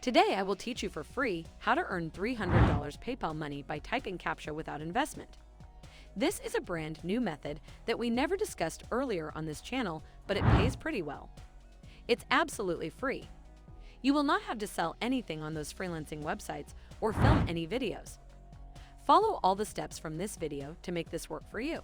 Today, I will teach you for free how to earn $300 PayPal money by typing Captcha without investment. This is a brand new method that we never discussed earlier on this channel, but it pays pretty well. It's absolutely free. You will not have to sell anything on those freelancing websites or film any videos. Follow all the steps from this video to make this work for you.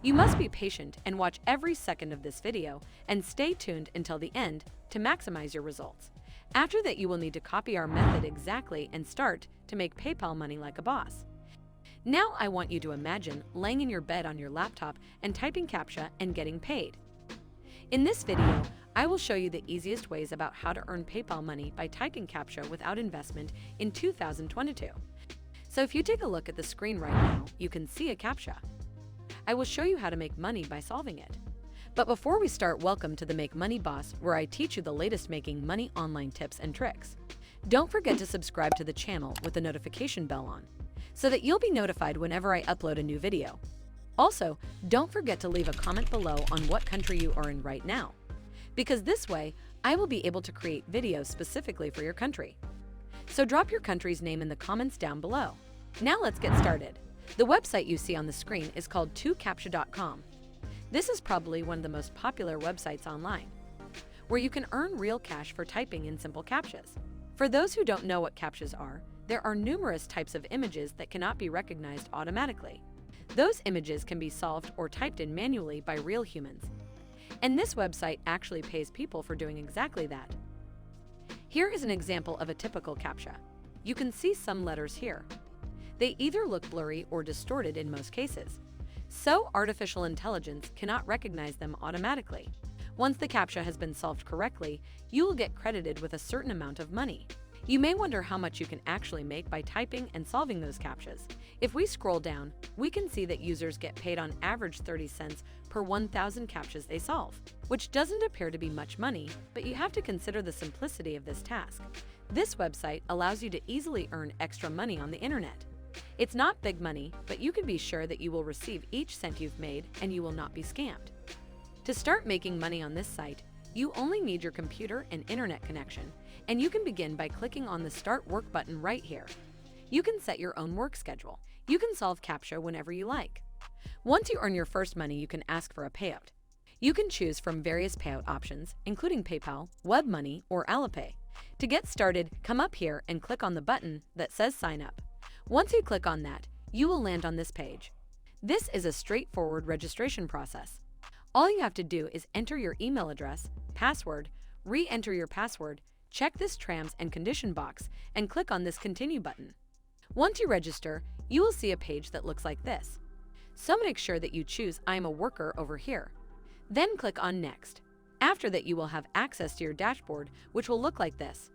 You must be patient and watch every second of this video and stay tuned until the end to maximize your results. After that, you will need to copy our method exactly and start to make PayPal money like a boss. Now I want you to imagine laying in your bed on your laptop and typing Captcha and getting paid. In this video, I will show you the easiest ways about how to earn PayPal money by typing Captcha without investment in 2022. So if you take a look at the screen right now, you can see a Captcha. I will show you how to make money by solving it. But before we start, welcome to the Make Money Boss, where I teach you the latest making money online tips and tricks. Don't forget to subscribe to the channel with the notification bell on, so that you'll be notified whenever I upload a new video. Also, don't forget to leave a comment below on what country you are in right now, because this way I will be able to create videos specifically for your country. So drop your country's name in the comments down below. Now let's get started. The website you see on the screen is called Captcha.com. This is probably one of the most popular websites online, where you can earn real cash for typing in simple captchas. For those who don't know what captchas are, there are numerous types of images that cannot be recognized automatically. Those images can be solved or typed in manually by real humans. And this website actually pays people for doing exactly that. Here is an example of a typical captcha. You can see some letters here. They either look blurry or distorted in most cases, so artificial intelligence cannot recognize them automatically. Once the captcha has been solved correctly, you will get credited with a certain amount of money. You may wonder how much you can actually make by typing and solving those captchas. If we scroll down, we can see that users get paid on average 30 cents per 1,000 captchas they solve, which doesn't appear to be much money, but you have to consider the simplicity of this task. This website allows you to easily earn extra money on the internet. It's not big money, but you can be sure that you will receive each cent you've made and you will not be scammed. To start making money on this site, you only need your computer and internet connection, and you can begin by clicking on the Start Work button right here. You can set your own work schedule. You can solve Captcha whenever you like. Once you earn your first money, you can ask for a payout. You can choose from various payout options, including PayPal, WebMoney, or Alipay. To get started, come up here and click on the button that says Sign Up. Once you click on that, you will land on this page. This is a straightforward registration process. All you have to do is enter your email address, password, re-enter your password, check this terms and condition box, and click on this Continue button. Once you register, you will see a page that looks like this. So make sure that you choose I am a worker over here. Then click on Next. After that, you will have access to your dashboard, which will look like this.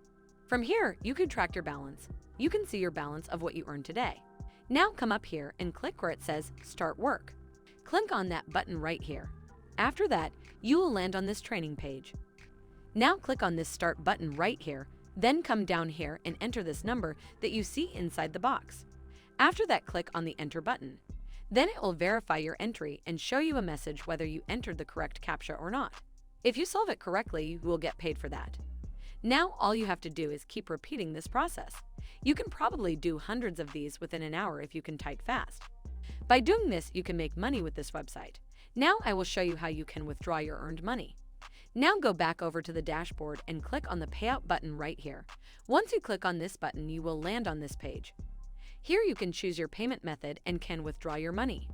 From here, you can track your balance. You can see your balance of what you earned today. Now come up here and click where it says Start Work. Click on that button right here. After that, you will land on this training page. Now click on this Start button right here, then come down here and enter this number that you see inside the box. After that, click on the Enter button. Then it will verify your entry and show you a message whether you entered the correct captcha or not. If you solve it correctly, you will get paid for that. Now all you have to do is keep repeating this process. You can probably do hundreds of these within an hour if you can type fast. By doing this, you can make money with this website. Now I will show you how you can withdraw your earned money. Now go back over to the dashboard and click on the Payout button right here. Once you click on this button, you will land on this page. Here you can choose your payment method and can withdraw your money.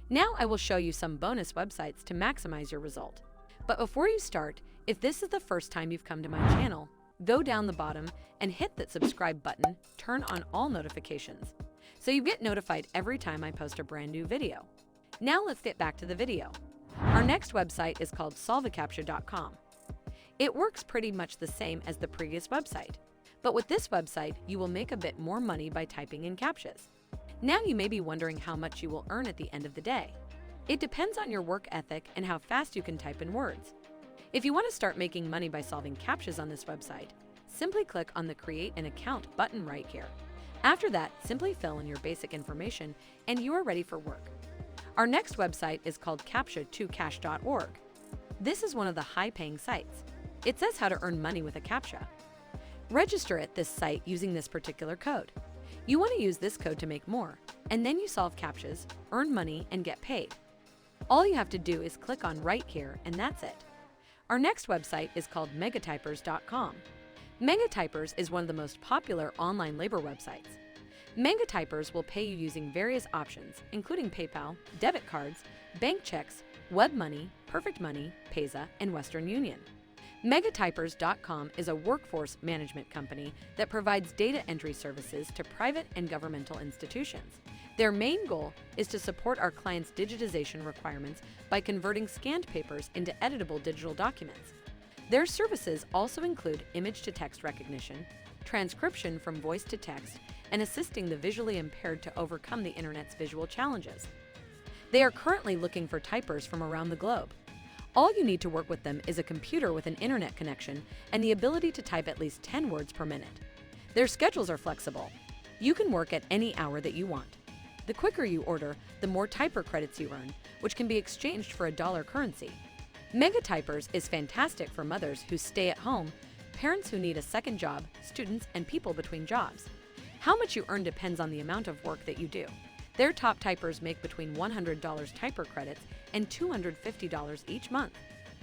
Now I will show you some bonus websites to maximize your result. But before you start, if this is the first time you've come to my channel, go down the bottom and hit that subscribe button, turn on all notifications, so you get notified every time I post a brand new video. Now let's get back to the video. Our next website is called Salvacapture.com. It works pretty much the same as the previous website, but with this website, you will make a bit more money by typing in captchas. Now you may be wondering how much you will earn at the end of the day. It depends on your work ethic and how fast you can type in words. If you want to start making money by solving captchas on this website, simply click on the Create an Account button right here. After that, simply fill in your basic information and you are ready for work. Our next website is called Captcha2cash.org. This is one of the high-paying sites. It says how to earn money with a captcha. Register at this site using this particular code. You want to use this code to make more, and then you solve CAPTCHAs, earn money, and get paid. All you have to do is click on right here, and that's it. Our next website is called Megatypers.com. Megatypers is one of the most popular online labor websites. Megatypers will pay you using various options, including PayPal, debit cards, bank checks, web money, Perfect Money, Payza, and Western Union. Megatypers.com is a workforce management company that provides data entry services to private and governmental institutions. Their main goal is to support our clients' digitization requirements by converting scanned papers into editable digital documents. Their services also include image-to-text recognition, transcription from voice to text, and assisting the visually impaired to overcome the internet's visual challenges. They are currently looking for typers from around the globe. All you need to work with them is a computer with an internet connection and the ability to type at least 10 words per minute. Their schedules are flexible. You can work at any hour that you want. The quicker you order, the more typer credits you earn, which can be exchanged for a dollar currency. Megatypers is fantastic for mothers who stay at home, parents who need a second job, students, and people between jobs. How much you earn depends on the amount of work that you do. Their top typers make between $100 typer credits and $250 each month.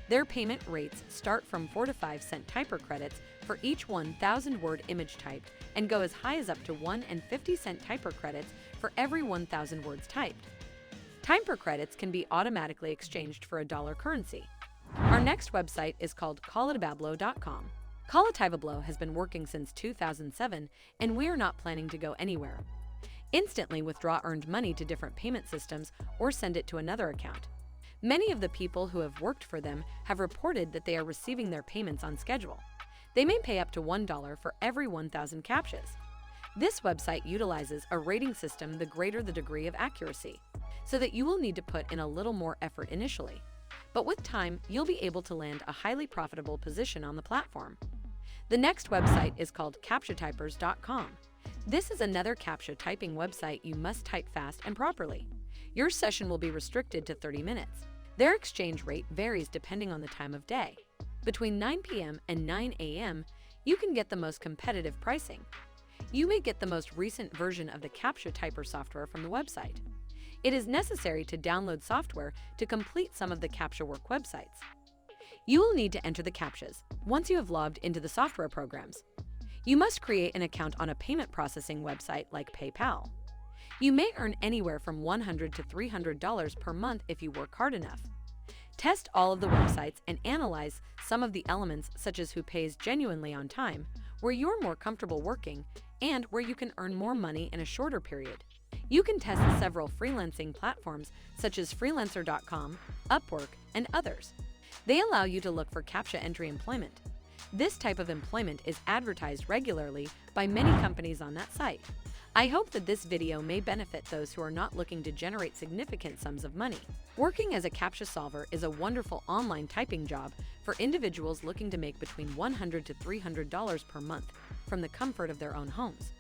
Their payment rates start from 4 to 5 cent typer credits for each 1,000-word image typed and go as high as up to 1 and 50-cent typer credits for every 1,000 words typed. Typer credits can be automatically exchanged for a dollar currency. Our next website is called Callabablow.com. Callabablow has been working since 2007, and we are not planning to go anywhere. Instantly withdraw earned money to different payment systems or send it to another account. Many of the people who have worked for them have reported that they are receiving their payments on schedule. They may pay up to $1 for every 1,000 CAPTCHAs. This website utilizes a rating system the greater the degree of accuracy, so that you will need to put in a little more effort initially. But with time, you'll be able to land a highly profitable position on the platform. The next website is called CaptureTypers.com. This is another CAPTCHA typing website you must type fast and properly. Your session will be restricted to 30 minutes. Their exchange rate varies depending on the time of day. Between 9 p.m. and 9 a.m., you can get the most competitive pricing. You may get the most recent version of the CaptureTyper software from the website. It is necessary to download software to complete some of the CAPTCHA work websites. You will need to enter the CAPTCHAs once you have logged into the software programs. You must create an account on a payment processing website like PayPal. You may earn anywhere from $100 to $300 per month if you work hard enough. Test all of the websites and analyze some of the elements such as who pays genuinely on time, where you're more comfortable working, and where you can earn more money in a shorter period. You can test several freelancing platforms such as freelancer.com, Upwork, and others. They allow you to look for CAPTCHA entry employment. This type of employment is advertised regularly by many companies on that site. I hope that this video may benefit those who are not looking to generate significant sums of money. Working as a CAPTCHA solver is a wonderful online typing job for individuals looking to make between $100 to $300 per month from the comfort of their own homes.